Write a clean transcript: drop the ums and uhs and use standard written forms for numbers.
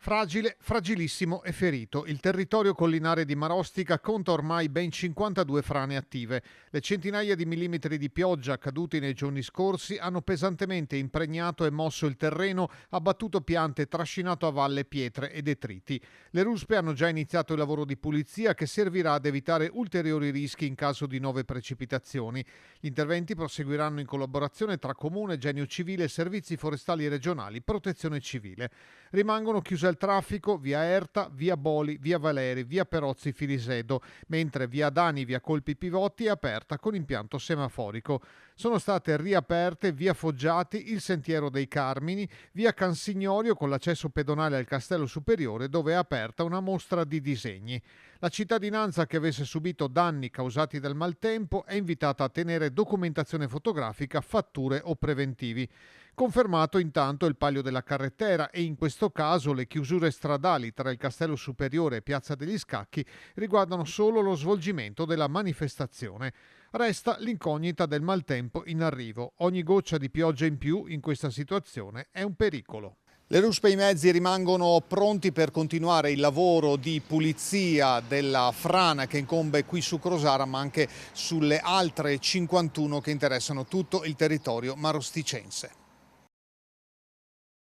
Fragile, fragilissimo e ferito. Il territorio collinare di Marostica conta ormai ben 52 frane attive. Le centinaia di millimetri di pioggia accaduti nei giorni scorsi hanno pesantemente impregnato e mosso il terreno, abbattuto piante e trascinato a valle pietre e detriti. Le ruspe hanno già iniziato il lavoro di pulizia che servirà ad evitare ulteriori rischi in caso di nuove precipitazioni. Gli interventi proseguiranno in collaborazione tra Comune, Genio Civile, Servizi Forestali Regionali, Protezione Civile. Rimangono chiuse al traffico via Erta, via Boli, via Valeri, via Perozzi Filisedo, mentre via Dani, via Colpi Pivotti è aperta con impianto semaforico. Sono state riaperte via Foggiati, il Sentiero dei Carmini, via Cansignorio con l'accesso pedonale al Castello Superiore dove è aperta una mostra di disegni. La cittadinanza che avesse subito danni causati dal maltempo è invitata a tenere documentazione fotografica, fatture o preventivi. Confermato intanto il Palio della Carrettera e in questo caso le chiusure stradali tra il Castello Superiore e Piazza degli Scacchi riguardano solo lo svolgimento della manifestazione. Resta l'incognita del maltempo in arrivo. Ogni goccia di pioggia in più in questa situazione è un pericolo. Le ruspe e i mezzi rimangono pronti per continuare il lavoro di pulizia della frana che incombe qui su Crosara, ma anche sulle altre 51 che interessano tutto il territorio marosticense.